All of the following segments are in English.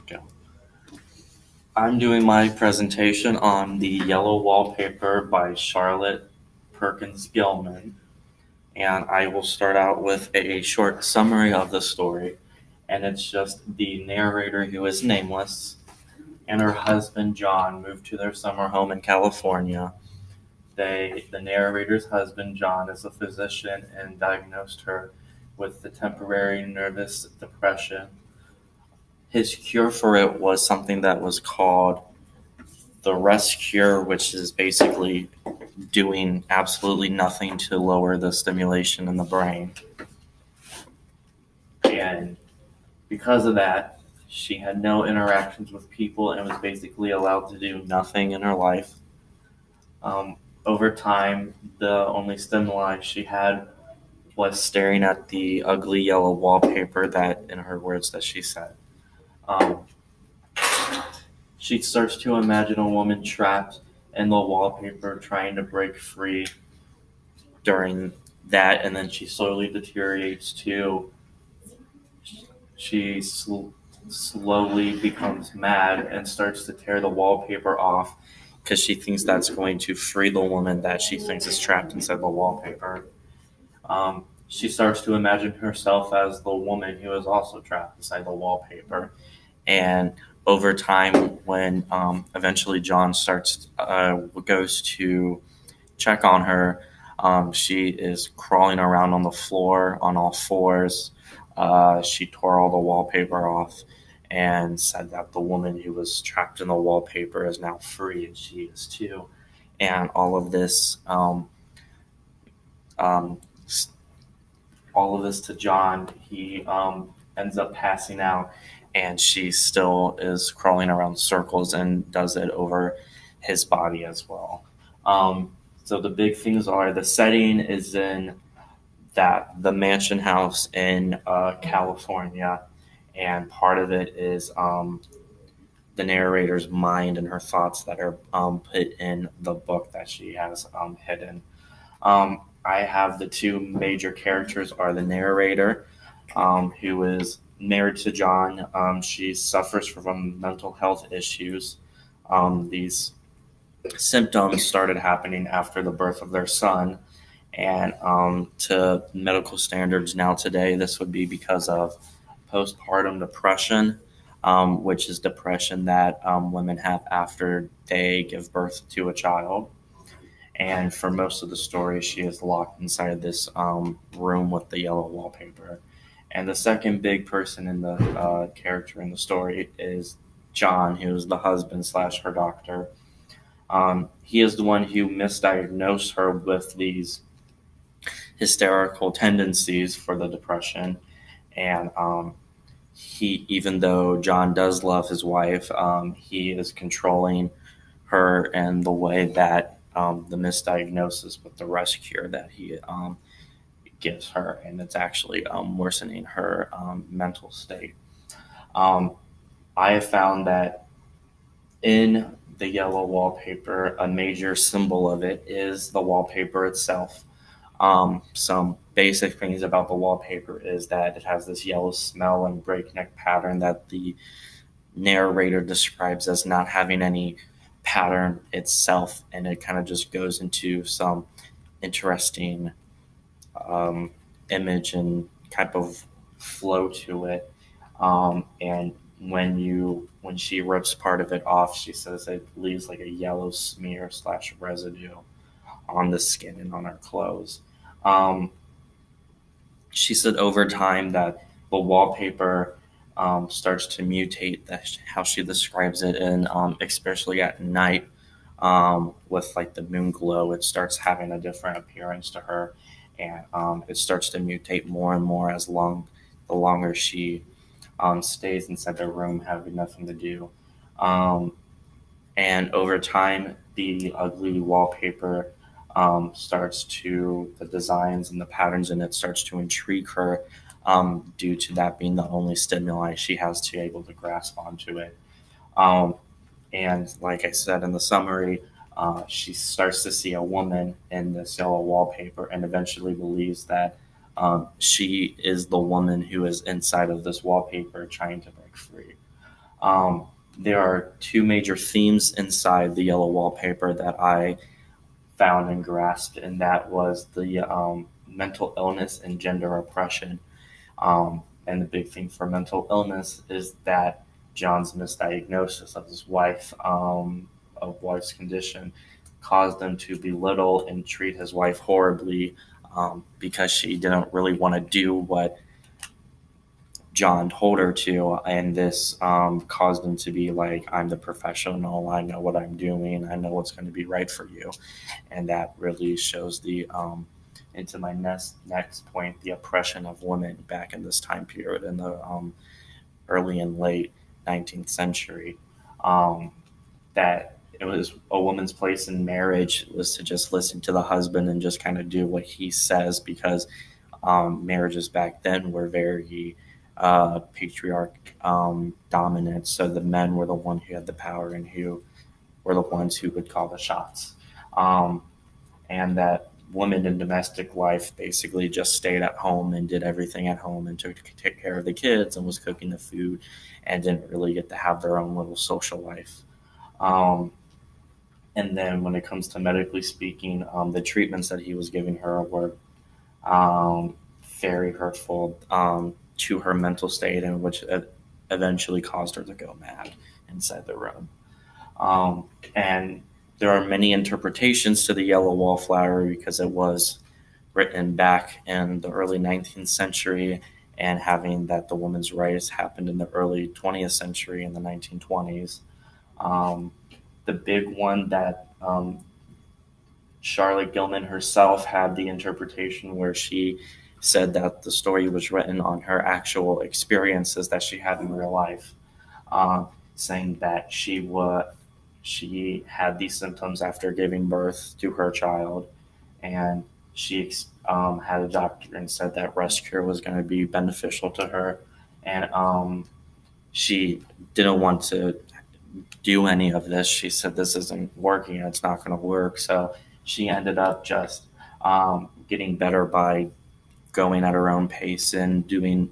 Go. I'm doing my presentation on the Yellow Wallpaper by Charlotte Perkins Gilman, and I will start out with a short summary of the story. And it's just the narrator, who is nameless, and her husband John moved to their summer home in California. The narrator's husband John is a physician and diagnosed her with the temporary nervous depression. His cure for it was something that was called the rest cure, which is basically doing absolutely nothing to lower the stimulation in the brain. And because of that, she had no interactions with people and was basically allowed to do nothing in her life. Over time, the only stimuli she had was staring at the ugly yellow wallpaper that, in her words, that she said. Um, she starts to imagine a woman trapped in the wallpaper trying to break free during that, and then she slowly deteriorates to she slowly becomes mad and starts to tear the wallpaper off because she thinks that's going to free the woman that she thinks is trapped inside the wallpaper. She starts to imagine herself as the woman who is also trapped inside the wallpaper. And over time, when eventually John goes to check on her, she is crawling around on the floor on all fours. She tore all the wallpaper off and said that the woman who was trapped in the wallpaper is now free, and she is too. And um, all of this to John. He ends up passing out, and she still is crawling around circles and does it over his body as well. So the big things are the setting is in the mansion house in California, and part of it is the narrator's mind and her thoughts that are put in the book that she has hidden. I have the two major characters are the narrator, who is married to John. She suffers from mental health issues. These symptoms started happening after the birth of their son, and to medical standards now today, this would be because of postpartum depression, which is depression that women have after they give birth to a child. And for most of the story, she is locked inside this room with the yellow wallpaper. And the second big person in the character in the story is John, who is the husband slash her doctor. He is the one who misdiagnosed her with these hysterical tendencies for the depression. And even though John does love his wife, he is controlling her in the way that the misdiagnosis with the rest cure that he gives her, and it's actually worsening her mental state. Um, I have found that in the yellow wallpaper, a major symbol of it is the wallpaper itself. Some basic things about the wallpaper is that it has this yellow smell and breakneck pattern that the narrator describes as not having any pattern itself, and it kind of just goes into some interesting image and type of flow to it. And when she rips part of it off, she says it leaves like a yellow smear slash residue on the skin and on her clothes. Um, she said over time that the wallpaper starts to mutate. That's how she describes it, and especially at night, with like the moon glow, it starts having a different appearance to her, and it starts to mutate more and more the longer she stays inside the room, having nothing to do. Um, and over time, the ugly wallpaper the designs and the patterns in it starts to intrigue her, due to that being the only stimuli she has to be able to grasp onto it. Um, and like I said in the summary, she starts to see a woman in this yellow wallpaper and eventually believes that she is the woman who is inside of this wallpaper trying to break free. There are two major themes inside the yellow wallpaper that I found and grasped, and that was the mental illness and gender oppression. And the big thing for mental illness is that John's misdiagnosis of his wife's condition caused him to belittle and treat his wife horribly, because she didn't really want to do what John told her to, and this caused him to be like, "I'm the professional. I know what I'm doing. I know what's going to be right for you," and that really shows the into my next point, the oppression of women back in this time period in the early and late 19th century. That it was a woman's place in marriage was to just listen to the husband and just kind of do what he says, because marriages back then were very patriarch dominant. So the men were the one who had the power and who were the ones who would call the shots. And that women in domestic life basically just stayed at home and did everything at home and took care of the kids and was cooking the food and didn't really get to have their own little social life. And then when it comes to medically speaking, the treatments that he was giving her were very hurtful to her mental state, and which eventually caused her to go mad inside the room. And there are many interpretations to the yellow wallflower because it was written back in the early 19th century, and having that the women's rights happened in the early 20th century in the 1920s. The big one that Charlotte Gilman herself had the interpretation where she said that the story was written on her actual experiences that she had in real life, saying that she had these symptoms after giving birth to her child, and she had a doctor and said that rest cure was going to be beneficial to her, and she didn't want to do any of this. She said this isn't working, it's not going to work. So she ended up just getting better by going at her own pace and doing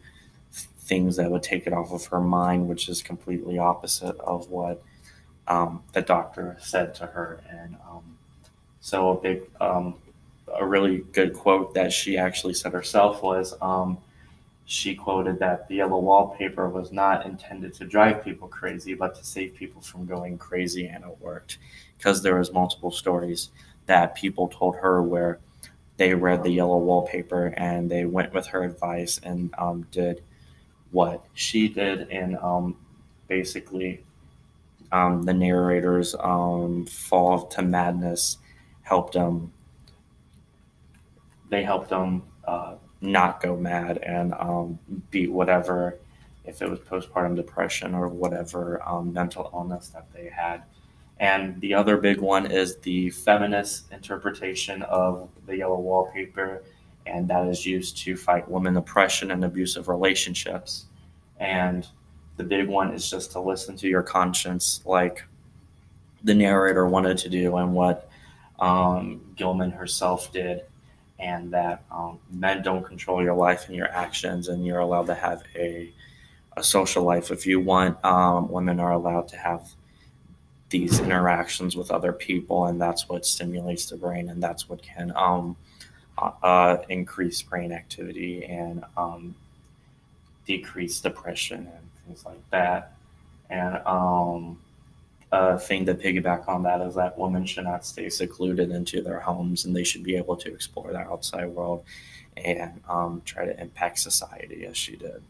things that would take it off of her mind, which is completely opposite of what the doctor said to her. And so a really good quote that she actually said herself was, she quoted that the yellow wallpaper was not intended to drive people crazy, but to save people from going crazy, and it worked, because there was multiple stories that people told her where they read the yellow wallpaper and they went with her advice and did what she did, and basically the narrator's fall to madness helped them. They helped them not go mad and beat whatever, if it was postpartum depression or whatever mental illness that they had. And the other big one is the feminist interpretation of the yellow wallpaper, and that is used to fight women oppression and abusive relationships. And the big one is just to listen to your conscience, like the narrator wanted to do, and what Gilman herself did, and that men don't control your life and your actions, and you're allowed to have a social life if you want. Women are allowed to have these interactions with other people, and that's what stimulates the brain, and that's what can increase brain activity and decrease depression and things like that. And a thing to piggyback on that is that women should not stay secluded into their homes, and they should be able to explore the outside world and try to impact society as she did.